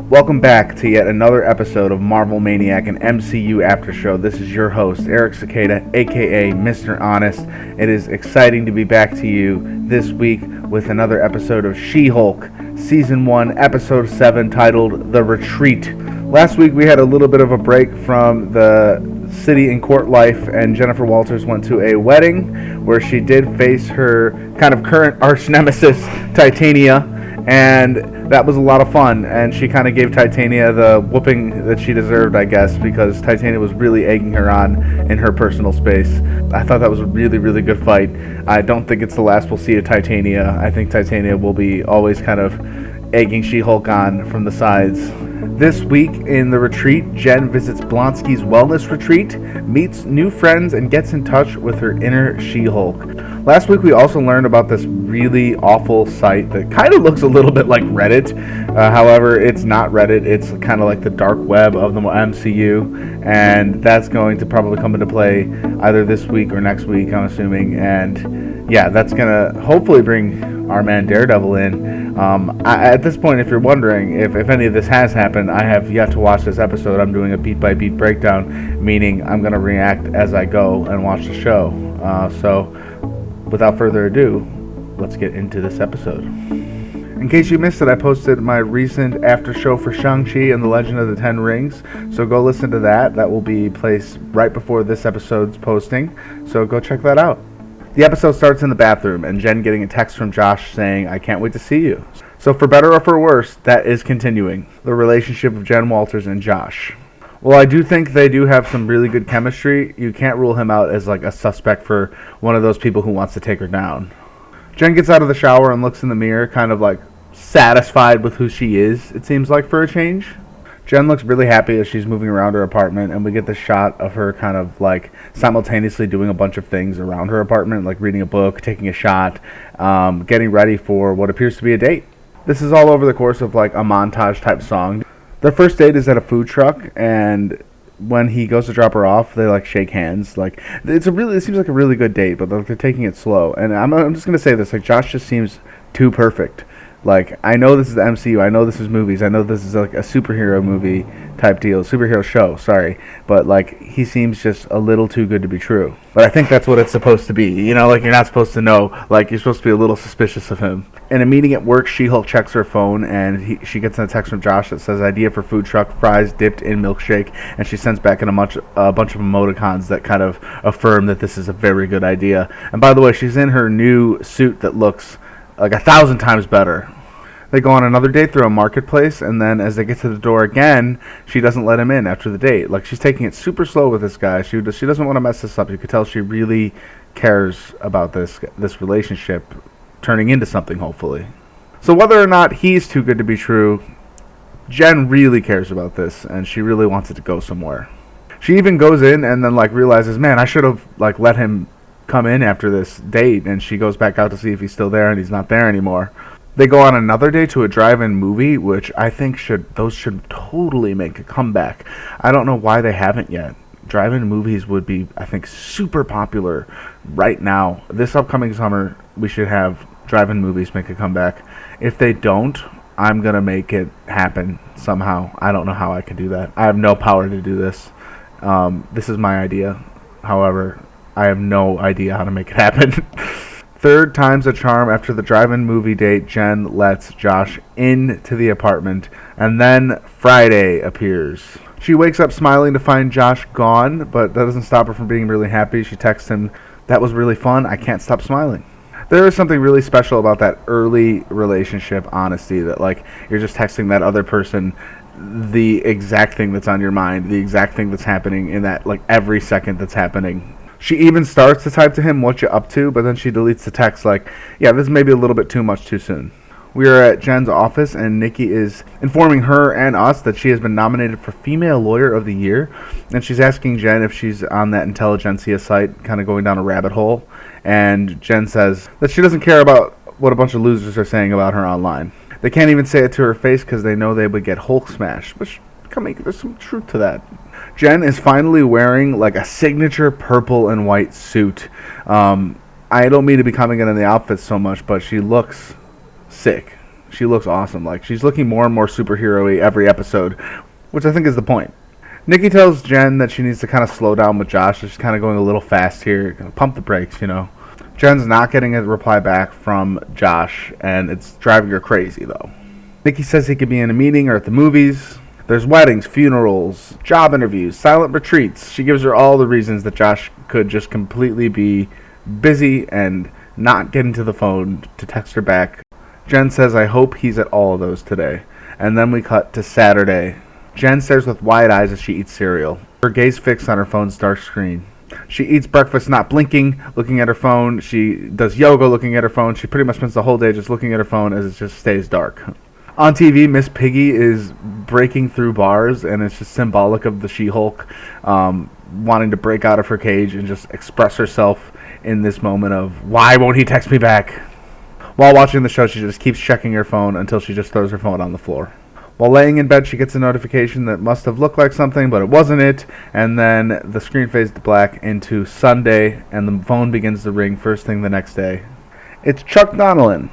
Welcome back to yet another episode of Marvel Maniac and MCU After Show. This is your host, Eric Cicada, aka Mr. Honest. It is exciting to be back to you this week with another episode of She-Hulk, Season 1, Episode 7, titled The Retreat. Last week we had a little bit of a break from the city and court life, and Jennifer Walters went to a wedding where she did face her kind of current arch nemesis, Titania, and that was a lot of fun, and she kind of gave Titania the whooping that she deserved, I guess, because Titania was really egging her on in her personal space. I thought that was a really, really good fight. I don't think it's the last we'll see of Titania. I think Titania will be always kind of egging She-Hulk on from the sides. This week in The Retreat, Jen visits Blonsky's wellness retreat, meets new friends, and gets in touch with her inner She-Hulk. Last week we also learned about this really awful site that kind of looks a little bit like Reddit. However, it's not Reddit. It's kind of like the dark web of the MCU, and that's going to probably come into play either this week or next week, I'm assuming. And yeah, that's going to hopefully bring our man Daredevil in. At this point, if you're wondering if any of this has happened, I have yet to watch this episode. I'm doing a beat-by-beat breakdown, meaning I'm going to react as I go and watch the show. So without further ado, let's get into this episode. In case you missed it, I posted my recent after show for Shang-Chi and the Legend of the Ten Rings, so go listen to that. That will be placed right before this episode's posting, so go check that out. The episode starts in the bathroom, and Jen getting a text from Josh saying, "I can't wait to see you." So for better or for worse, that is continuing, the relationship of Jen Walters and Josh. Well, I do think they do have some really good chemistry. You can't rule him out as like a suspect for one of those people who wants to take her down. Jen gets out of the shower and looks in the mirror, kind of like satisfied with who she is, it seems like, for a change. Jen looks really happy as she's moving around her apartment, and we get the shot of her kind of like simultaneously doing a bunch of things around her apartment, like reading a book, taking a shot, getting ready for what appears to be a date. This is all over the course of like a montage type song. Their first date is at a food truck, and when he goes to drop her off, they like shake hands. Like it seems like a really good date, but like, they're taking it slow. And I'm just gonna say this: like Josh just seems too perfect. Like, I know this is the MCU, I know this is movies, I know this is like a superhero movie type deal, superhero show, sorry, but like, he seems just a little too good to be true. But I think that's what it's supposed to be, you know, like you're not supposed to know, like you're supposed to be a little suspicious of him. In a meeting at work, She-Hulk checks her phone, and she gets a text from Josh that says, "Idea for food truck, fries dipped in milkshake," and she sends back in a bunch of emoticons that kind of affirm that this is a very good idea. And by the way, she's in her new suit that looks like 1,000 times better. They go on another date through a marketplace, and then as they get to the door again, she doesn't let him in after the date. Like, she's taking it super slow with this guy. She doesn't want to mess this up. You could tell she really cares about this relationship turning into something, hopefully. So whether or not he's too good to be true, Jen really cares about this, and she really wants it to go somewhere. She even goes in and then like realizes, man, I should have like let him come in after this date, and she goes back out to see if he's still there, and he's not there anymore. They go on another day to a drive-in movie, which I think should totally make a comeback. I don't know why they haven't yet. Drive-in movies would be, I think, super popular right now. This upcoming summer, we should have drive-in movies make a comeback. If they don't, I'm going to make it happen somehow. I don't know how I can do that. I have no power to do this. This is my idea. However, I have no idea how to make it happen. Third time's a charm. After the drive-in movie date, Jen lets Josh into the apartment, and then Friday appears. She wakes up smiling to find Josh gone, but that doesn't stop her from being really happy. She texts him, "That was really fun. I can't stop smiling." There is something really special about that early relationship honesty, that like you're just texting that other person the exact thing that's on your mind, the exact thing that's happening in that like every second that's happening. She even starts to type to him, "What you up to?" but then she deletes the text like, "Yeah, this may be a little bit too much too soon." We are at Jen's office, and Nikki is informing her and us that she has been nominated for Female Lawyer of the Year, and she's asking Jen if she's on that intelligentsia site, kind of going down a rabbit hole, and Jen says that she doesn't care about what a bunch of losers are saying about her online. They can't even say it to her face because they know they would get Hulk smashed, which, there's some truth to that. Jen is finally wearing like a signature purple and white suit. I don't mean to be commenting on the outfit so much, but she looks sick. She looks awesome. Like, she's looking more and more superhero-y every episode, which I think is the point. Nikki tells Jen that she needs to kind of slow down with Josh. She's kind of going a little fast here. Pump the brakes, you know. Jen's not getting a reply back from Josh, and it's driving her crazy, though. Nikki says he could be in a meeting or at the movies. There's weddings, funerals, job interviews, silent retreats. She gives her all the reasons that Josh could just completely be busy and not get into the phone to text her back. Jen says, I hope he's at all of those today. And then we cut to Saturday. Jen stares with wide eyes as she eats cereal, her gaze fixed on her phone's dark screen. She eats breakfast not blinking, looking at her phone. She does yoga looking at her phone. She pretty much spends the whole day just looking at her phone as it just stays dark. On TV, Miss Piggy is breaking through bars, and it's just symbolic of the She-Hulk wanting to break out of her cage and just express herself in this moment of, why won't he text me back? While watching the show, she just keeps checking her phone until she just throws her phone on the floor. While laying in bed, she gets a notification that must have looked like something, but it wasn't it, and then the screen fades to black into Sunday, and the phone begins to ring first thing the next day. It's Chuck Donnellan,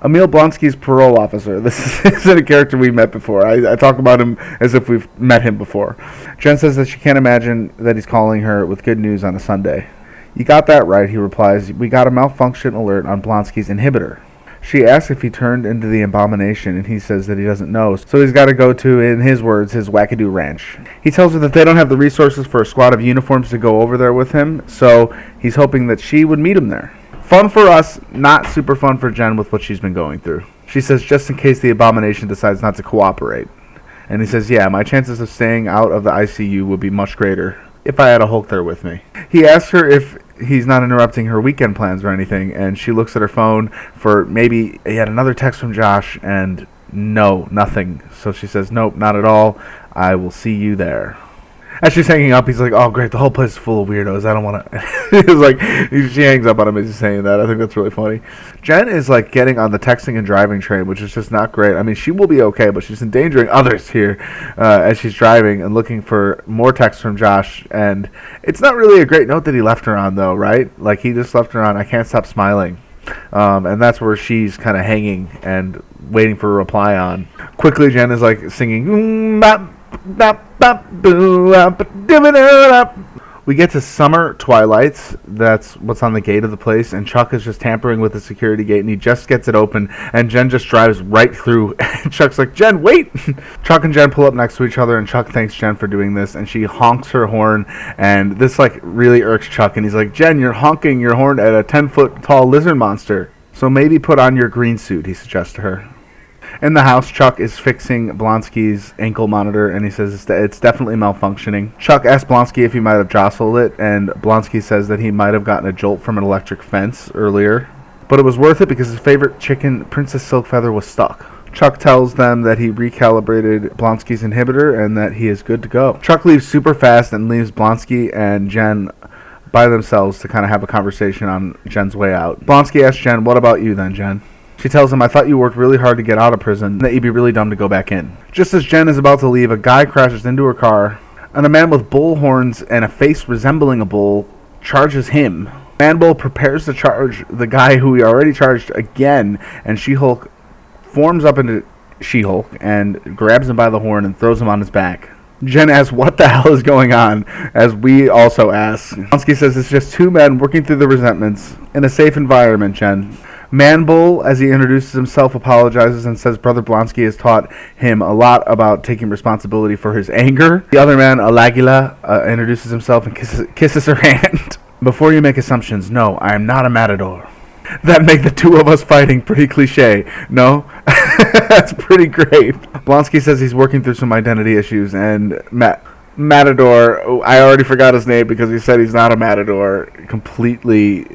Emil Blonsky's parole officer. This isn't a character we met before. I talk about him as if we've met him before. Jen says that she can't imagine that he's calling her with good news on a Sunday. You got that right, he replies. We got a malfunction alert on Blonsky's inhibitor. She asks if he turned into the abomination, and he says that he doesn't know, so he's got to go to, in his words, his wackadoo ranch. He tells her that they don't have the resources for a squad of uniforms to go over there with him, so he's hoping that she would meet him there. Fun for us, not super fun for Jen with what she's been going through. She says just in case the abomination decides not to cooperate. And he says, yeah, my chances of staying out of the ICU would be much greater if I had a Hulk there with me. He asks her if he's not interrupting her weekend plans or anything, and she looks at her phone for maybe yet another text from Josh, and no, nothing. So she says, nope, not at all. I will see you there. As she's hanging up, he's like, oh, great, the whole place is full of weirdos. I don't want to... It's like, she hangs up on him as he's saying that. I think that's really funny. Jen is, like, getting on the texting and driving train, which is just not great. I mean, she will be okay, but she's endangering others here as she's driving and looking for more texts from Josh. And it's not really a great note that he left her on, though, right? Like, he just left her on, I can't stop smiling. And that's where she's kind of hanging and waiting for a reply on. Quickly, Jen is, like, singing... We get to summer twilights. That's what's on the gate of the place, and Chuck is just tampering with the security gate, and he just gets it open, and Jen just drives right through. Chuck's like, Jen, wait! Chuck and Jen pull up next to each other, and Chuck thanks Jen for doing this, and she honks her horn, and this like really irks Chuck, and he's like, Jen, you're honking your horn at a 10-foot tall lizard monster, so maybe put on your green suit, he suggests to her. In the house, Chuck is fixing Blonsky's ankle monitor, and he says it's definitely malfunctioning. Chuck asks Blonsky if he might have jostled it, and Blonsky says that he might have gotten a jolt from an electric fence earlier. But it was worth it because his favorite chicken, Princess Silkfeather, was stuck. Chuck tells them that he recalibrated Blonsky's inhibitor and that he is good to go. Chuck leaves super fast and leaves Blonsky and Jen by themselves to kind of have a conversation on Jen's way out. Blonsky asks Jen, what about you then, Jen? She tells him, I thought you worked really hard to get out of prison, and that you'd be really dumb to go back in. Just as Jen is about to leave, a guy crashes into her car, and a man with bull horns and a face resembling a bull charges him. Manbull prepares to charge the guy who he already charged again, and She-Hulk forms up into She-Hulk and grabs him by the horn and throws him on his back. Jen asks what the hell is going on, as we also ask. Blonsky says it's just two men working through the resentments in a safe environment, Jen. Manbull, as he introduces himself, apologizes and says Brother Blonsky has taught him a lot about taking responsibility for his anger. The other man, Alagila, introduces himself and kisses her hand. Before you make assumptions, no, I am not a matador. That make the two of us fighting pretty cliche, no? That's pretty great. Blonsky says he's working through some identity issues, and Matador, I already forgot his name because he said he's not a matador, completely...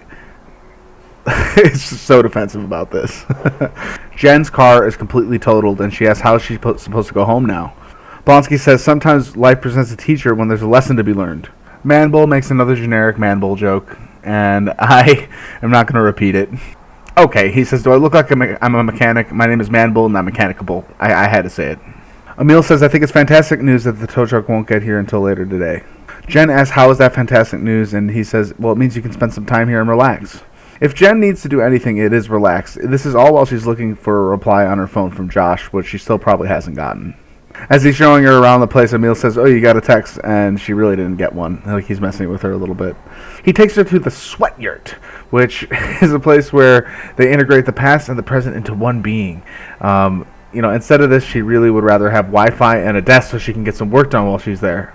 It's just so defensive about this. Jen's car is completely totaled, and she asks how she's supposed to go home now. Blonsky says sometimes life presents a teacher when there's a lesson to be learned. Manbull makes another generic Manbull joke, and I am not going to repeat it. Okay, he says, do I look like I'm a mechanic? My name is Manbull, not Mechanicable. I had to say it. Emil says, I think it's fantastic news that the tow truck won't get here until later today. Jen asks, how is that fantastic news? And he says, well, it means you can spend some time here and relax. If Jen needs to do anything, it is relax. This is all while she's looking for a reply on her phone from Josh, which she still probably hasn't gotten. As he's showing her around the place, Emil says, "Oh, you got a text," and she really didn't get one. Like, he's messing with her a little bit. He takes her to the Sweat Yurt, which is a place where they integrate the past and the present into one being. Instead of this, she really would rather have Wi-Fi and a desk so she can get some work done while she's there.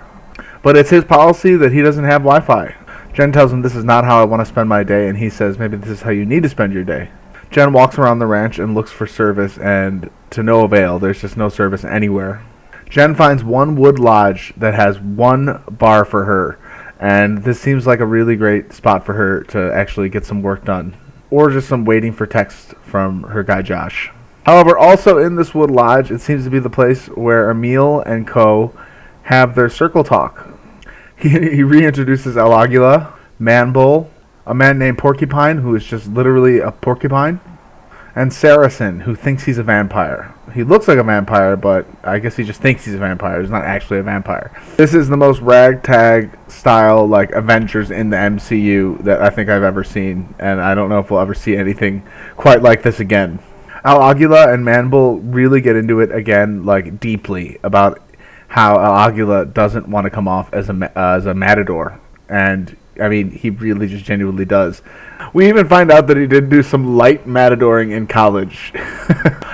But it's his policy that he doesn't have Wi-Fi. Jen tells him, "This is not how I want to spend my day," and he says, "Maybe this is how you need to spend your day." Jen walks around the ranch and looks for service, and to no avail. There's just no service anywhere. Jen finds one wood lodge that has one bar for her, and this seems like a really great spot for her to actually get some work done, or just some waiting for text from her guy Josh. However, also in this wood lodge, it seems to be the place where Emil and Co. have their circle talk. He reintroduces El Aguila, Manbull, a man named Porcupine, who is just literally a porcupine, and Saracen, who thinks he's a vampire. He looks like a vampire, but I guess he just thinks he's a vampire. He's not actually a vampire. This is the most ragtag style, like, Avengers in the MCU that I think I've ever seen, and I don't know if we'll ever see anything quite like this again. El Aguila and Manbull really get into it again, like, deeply, about how El Aguila doesn't want to come off as a matador, and I mean, he really just genuinely does. We even find out that he did do some light matadoring in college.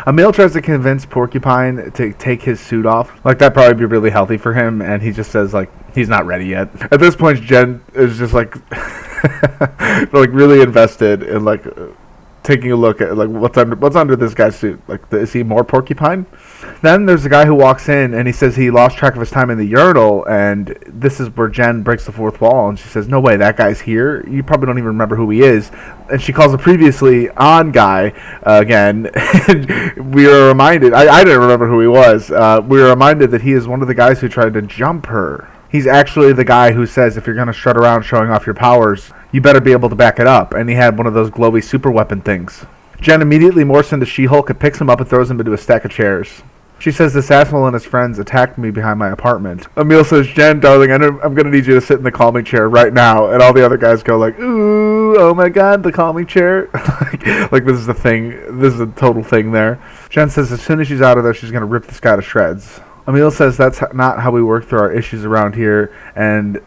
Emil tries to convince Porcupine to take his suit off. Like, that'd probably be really healthy for him, and he just says, like, he's not ready yet. At this point, Jen is just, like, like, really invested in, like, taking a look at, like, what's under this guy's suit. Like, is he more Porcupine? Then there's a guy who walks in, and he says he lost track of his time in the Yurtle, and this is where Jen breaks the fourth wall, and she says, "No way, that guy's here? You probably don't even remember who he is." And she calls a previously on guy again, and we are reminded, I didn't remember who he was, we were reminded that he is one of the guys who tried to jump her. He's actually the guy who says, if you're going to strut around showing off your powers, you better be able to back it up. And he had one of those glowy super weapon things. Jen immediately morphs into She-Hulk and picks him up and throws him into a stack of chairs. She says this asshole and his friends attacked me behind my apartment. Emil says, "Jen, darling, I'm going to need you to sit in the calming chair right now." And all the other guys go like, "Ooh, oh my god, the calming chair." like this is the thing. This is a total thing there. Jen says as soon as she's out of there, she's going to rip this guy to shreds. Emil says that's not how we work through our issues around here, and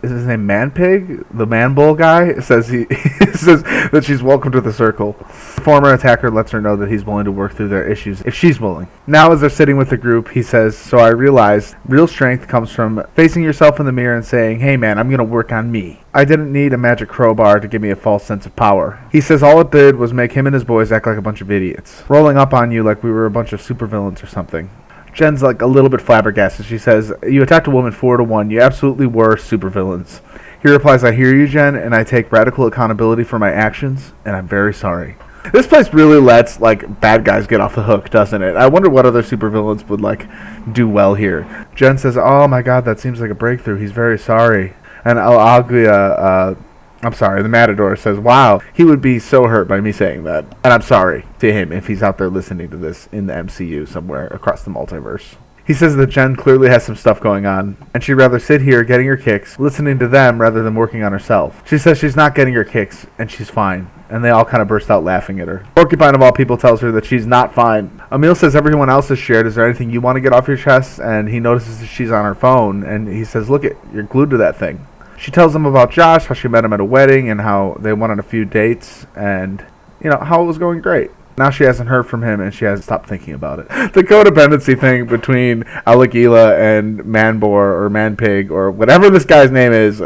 is his name Manpig? The Manbull guy says he says that she's welcome to the circle. The former attacker lets her know that he's willing to work through their issues if she's willing. Now as they're sitting with the group, he says, "So I realized real strength comes from facing yourself in the mirror and saying, 'Hey man, I'm going to work on me.' I didn't need a magic crowbar to give me a false sense of power." He says all it did was make him and his boys act like a bunch of idiots, rolling up on you like we were a bunch of supervillains or something. Jen's like a little bit flabbergasted. She says, "You attacked a woman 4-1. You absolutely were supervillains." He replies, "I hear you, Jen, and I take radical accountability for my actions, and I'm very sorry." This place really lets, like, bad guys get off the hook, doesn't it? I wonder what other supervillains would, like, do well here. Jen says, "Oh my god, that seems like a breakthrough. He's very sorry." And El Aguila, the Matador says, "Wow, he would be so hurt by me saying that. And I'm sorry to him if he's out there listening to this in the MCU somewhere across the multiverse." He says that Jen clearly has some stuff going on, and she'd rather sit here getting her kicks, listening to them rather than working on herself. She says she's not getting her kicks, and she's fine. And they all kind of burst out laughing at her. Porcupine, of all people, tells her that she's not fine. Emil says everyone else is shared. Is there anything you want to get off your chest? And he notices that she's on her phone, and he says, "Look, you're glued to that thing." She tells him about Josh, how she met him at a wedding, and how they went on a few dates, and, how it was going great. Now she hasn't heard from him, and she hasn't stopped thinking about it. The codependency thing between El Aguila and Manbor, or Manpig, or whatever this guy's name is,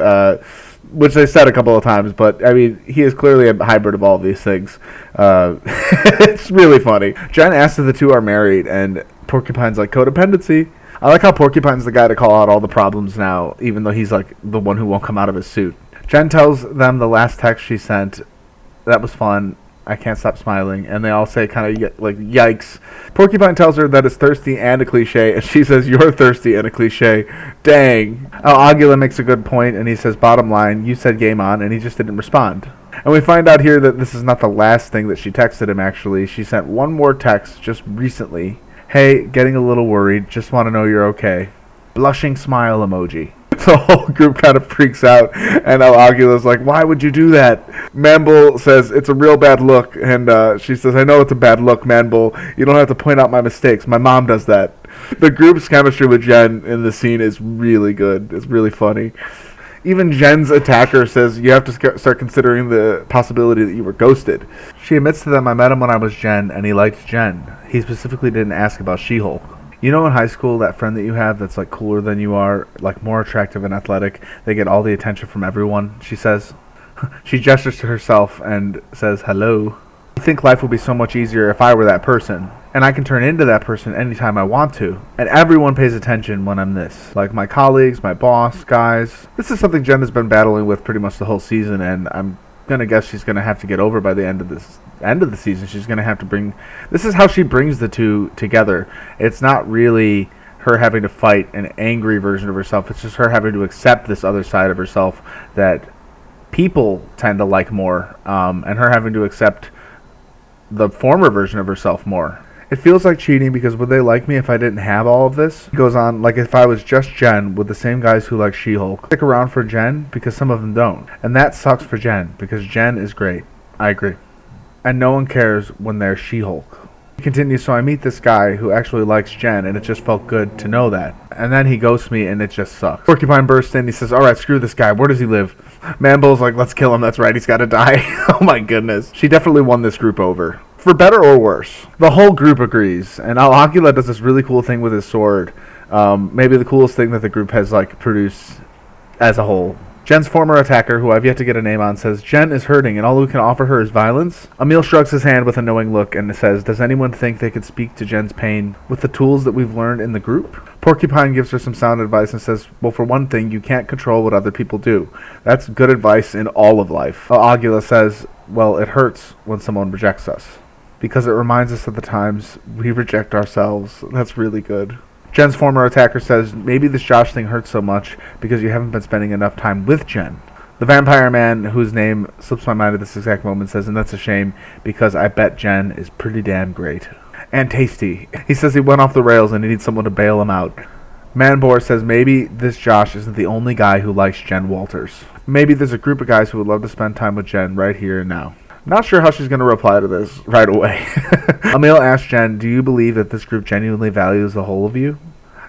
which they said a couple of times, but, I mean, he is clearly a hybrid of all of these things. It's really funny. Jen asks if the two are married, and Porcupine's like, "Codependency." I like how Porcupine's the guy to call out all the problems now, even though he's like the one who won't come out of his suit. Jen tells them the last text she sent. That was fun. I can't stop smiling. And they all say kind of like, "Yikes." Porcupine tells her that it's thirsty and a cliche, and she says, "You're thirsty and a cliche." Dang. El Aguila makes a good point, and he says, "Bottom line, you said game on," and he just didn't respond. And we find out here that this is not the last thing that she texted him, actually. She sent one more text just recently. "Hey, getting a little worried. Just want to know you're okay." Blushing smile emoji. The whole group kind of freaks out, and El Aguila's like, why would you do that? Manbull says, it's a real bad look, and she says, I know it's a bad look, Manbull. You don't have to point out my mistakes. My mom does that. The group's chemistry with Jen in the scene is really good. It's really funny. Even Jen's attacker says you have to start considering the possibility that you were ghosted. She admits to them, I met him when I was Jen, and he liked Jen. He specifically didn't ask about She-Hulk. You know in high school, that friend that you have that's like cooler than you are, like more attractive and athletic, they get all the attention from everyone, she says. She gestures to herself and says, hello. I think life would be so much easier if I were that person. And I can turn into that person anytime I want to. And everyone pays attention when I'm this. Like my colleagues, my boss, guys. This is something Jen has been battling with pretty much the whole season, and I'm gonna guess she's gonna have to get over by the end of the season. She's gonna have to bring, this is how she brings the two together. It's not really her having to fight an angry version of herself. It's just her having to accept this other side of herself that people tend to like more, and her having to accept the former version of herself more. It feels like cheating because would they like me if I didn't have all of this? It goes on, like if I was just Jen with the same guys who like She-Hulk. Stick around for Jen because some of them don't. And that sucks for Jen because Jen is great. I agree. And no one cares when they're She-Hulk. He continues, so I meet this guy who actually likes Jen, and it just felt good to know that. And then he ghosts me, and it just sucks. Porcupine bursts in, he says, alright, screw this guy, where does he live? Manbull's like, let's kill him, that's right, he's gotta die. Oh my goodness. She definitely won this group over. For better or worse. The whole group agrees, and El Aguila does this really cool thing with his sword. Maybe the coolest thing that the group has like produced as a whole. Jen's former attacker, who I've yet to get a name on, says, Jen is hurting and all we can offer her is violence. Emil shrugs his hand with a knowing look and says, does anyone think they could speak to Jen's pain with the tools that we've learned in the group? Porcupine gives her some sound advice and says, well, for one thing, you can't control what other people do. That's good advice in all of life. El Aguila says, well, it hurts when someone rejects us, because it reminds us of the times we reject ourselves. That's really good. Jen's former attacker says, maybe this Josh thing hurts so much because you haven't been spending enough time with Jen. The vampire man, whose name slips my mind at this exact moment, says, and that's a shame because I bet Jen is pretty damn great. And tasty. He says he went off the rails and he needs someone to bail him out. Manbor says maybe this Josh isn't the only guy who likes Jen Walters. Maybe there's a group of guys who would love to spend time with Jen right here and now. Not sure how she's going to reply to this right away. Emil asks Jen, do you believe that this group genuinely values the whole of you?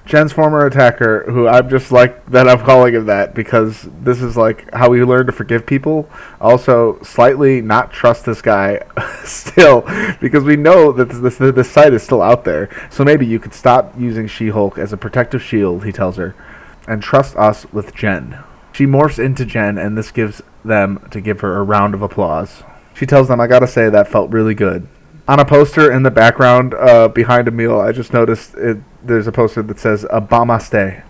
Jen's former attacker, who I'm just like that I'm calling him that because this is like how we learn to forgive people. Also, slightly not trust this guy still because we know that this site is still out there. So maybe you could stop using She-Hulk as a protective shield, he tells her, and trust us with Jen. She morphs into Jen, and this gives them to give her a round of applause. She tells them, I gotta say, that felt really good. On a poster in the background behind Emil, I just noticed there's a poster that says, Abamaste.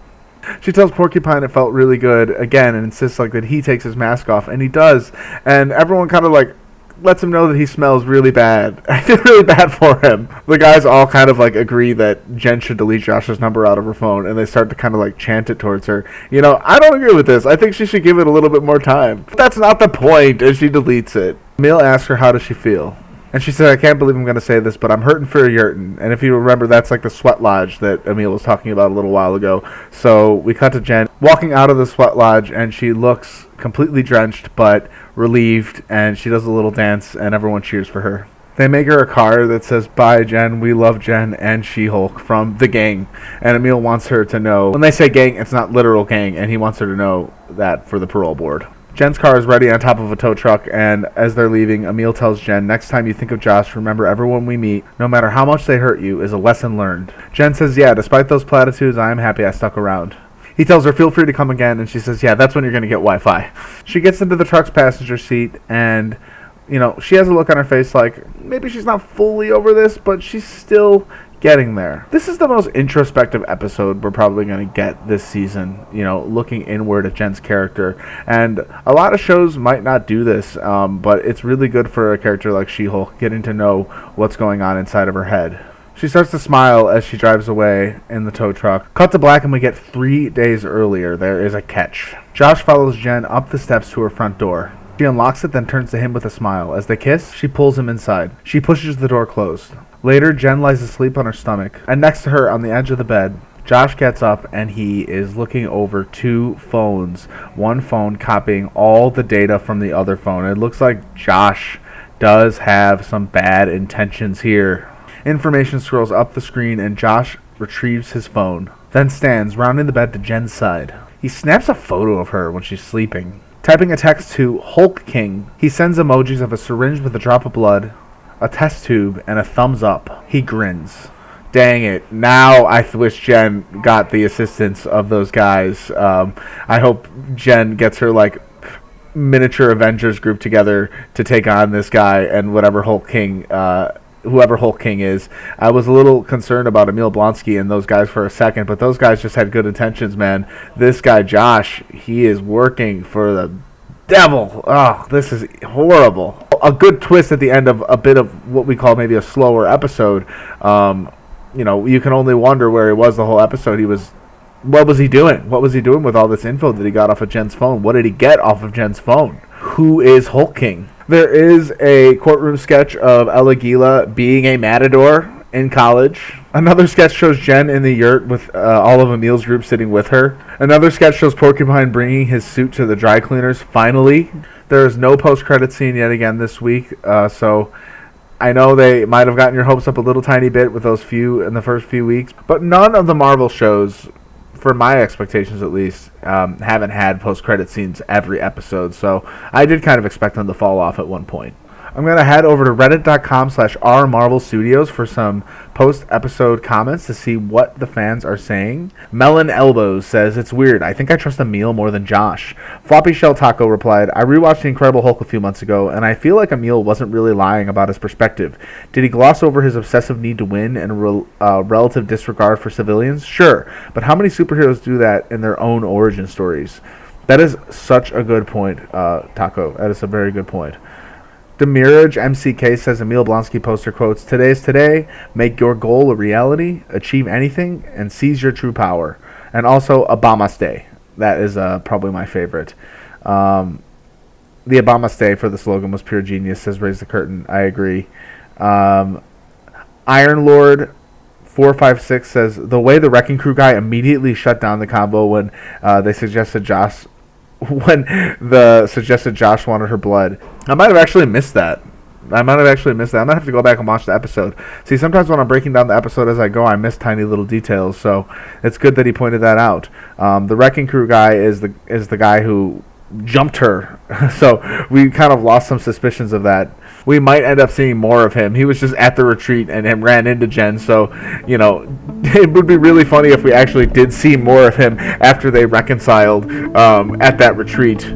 She tells Porcupine it felt really good, again, and insists like that he takes his mask off, and he does. And everyone kind of like lets him know that he smells really bad. I feel really bad for him. The guys all kind of like agree that Jen should delete Josh's number out of her phone, and they start to kind of like chant it towards her. You know, I don't agree with this. I think she should give it a little bit more time. But that's not the point, and she deletes it. Emil asks her, how does she feel? And she said, I can't believe I'm going to say this, but I'm hurting for a yurtin. And if you remember, that's like the sweat lodge that Emil was talking about a little while ago. So we cut to Jen walking out of the sweat lodge, and she looks completely drenched but relieved, and she does a little dance, and everyone cheers for her. They make her a card that says, bye, Jen, we love Jen and She-Hulk from the gang. And Emil wants her to know, when they say gang, it's not literal gang, and he wants her to know that for the parole board. Jen's car is ready on top of a tow truck, and as they're leaving, Emil tells Jen, next time you think of Josh, remember everyone we meet, no matter how much they hurt you, is a lesson learned. Jen says, yeah, despite those platitudes, I am happy I stuck around. He tells her, feel free to come again, and she says, yeah, that's when you're going to get Wi-Fi. She gets into the truck's passenger seat, and, you know, she has a look on her face like, maybe she's not fully over this, but she's still getting there. This is the most introspective episode we're probably going to get this season, you know, looking inward at Jen's character. And a lot of shows might not do this, but it's really good for a character like She-Hulk, getting to know what's going on inside of her head. She starts to smile as she drives away in the tow truck. Cut to black and we get 3 days earlier. There is a catch. Josh follows Jen up the steps to her front door. She unlocks it, then turns to him with a smile. As they kiss, she pulls him inside. She pushes the door closed. Later, Jen lies asleep on her stomach, and next to her on the edge of the bed, Josh gets up and he is looking over two phones. One phone copying all the data from the other phone. It looks like Josh does have some bad intentions here. Information scrolls up the screen and Josh retrieves his phone, then stands rounding the bed to Jen's side. He snaps a photo of her when she's sleeping. Typing a text to Hulk King, he sends emojis of a syringe with a drop of blood, a test tube, and a thumbs up. He grins. Dang it. Now I wish Jen got the assistance of those guys. I hope Jen gets her, miniature Avengers group together to take on this guy and whoever Hulk King is. I was a little concerned about Emil Blonsky and those guys for a second, but those guys just had good intentions, man. This guy, Josh, he is working for the devil. Oh, this is horrible. A good twist at the end of a bit of what we call maybe a slower episode. You can only wonder where he was the whole episode. What was he doing? What was he doing with all this info that he got off of Jen's phone? What did he get off of Jen's phone? Who is Hulk King? There is a courtroom sketch of Ella Gila being a matador in college. Another sketch shows Jen in the yurt with all of Emil's group sitting with her. Another sketch shows Porcupine bringing his suit to the dry cleaners. Finally, there is no post-credit scene yet again this week, so I know they might have gotten your hopes up a little tiny bit with those few in the first few weeks, but none of the Marvel shows, for my expectations at least, haven't had post-credit scenes every episode, so I did kind of expect them to fall off at one point. I'm going to head over to reddit.com/rmarvelstudios for some post-episode comments to see what the fans are saying. Melon Elbows says, "It's weird. I think I trust Emil more than Josh." Floppy Shell Taco replied, "I rewatched The Incredible Hulk a few months ago, and I feel like Emil wasn't really lying about his perspective. Did he gloss over his obsessive need to win and relative disregard for civilians? Sure, but how many superheroes do that in their own origin stories?" That is such a good point, Taco. That is a very good point. Demirage MCK says Emil Blonsky poster quotes, "Today's today, make your goal a reality, achieve anything, and seize your true power." And also Obama Stay. That is probably my favorite. The Obama Stay for the slogan was pure genius, says Raise the Curtain. I agree. Iron Lord 456 says, "The way the Wrecking Crew guy immediately shut down the combo when they suggested Josh wanted her blood." I might have actually missed that. I might have to go back and watch the episode. See, sometimes when I'm breaking down the episode as I go, I miss tiny little details, so it's good that he pointed that out. The Wrecking Crew guy is the guy who jumped her, so we kind of lost some suspicions of that. We might end up seeing more of him. He was just at the retreat and ran into Jen, so, it would be really funny if we actually did see more of him after they reconciled at that retreat.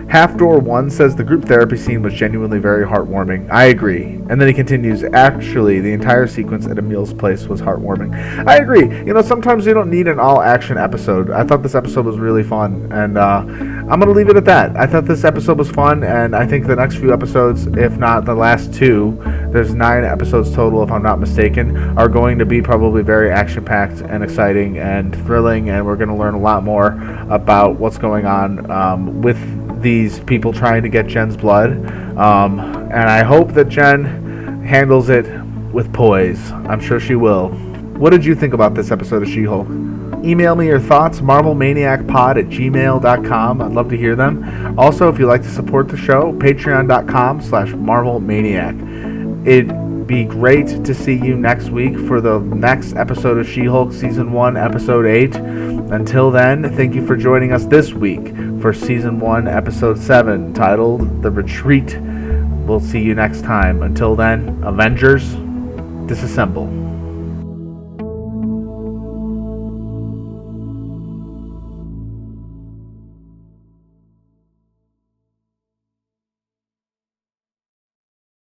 Half Door 1 says the group therapy scene was genuinely very heartwarming. I agree. And then he continues, "Actually, the entire sequence at Emil's place was heartwarming." I agree. Sometimes you don't need an all-action episode. I thought this episode was really fun, and I'm going to leave it at that. I thought this episode was fun, and I think the next few episodes, if not the last two, there's 9 episodes total if I'm not mistaken, are going to be probably very action-packed and exciting and thrilling, and we're going to learn a lot more about what's going on with these people trying to get Jen's blood, and I hope that Jen handles it with poise. I'm sure she will. What did you think about this episode of She-Hulk? Email me your thoughts, marvelmaniacpod@gmail.com. I'd love to hear them. Also, if you'd like to support the show, patreon.com/marvelmaniac. It'd be great to see you next week for the next episode of She-Hulk Season 1, Episode 8. Until then, thank you for joining us this week for Season 1, Episode 7, titled The Retreat. We'll see you next time. Until then, Avengers, disassemble.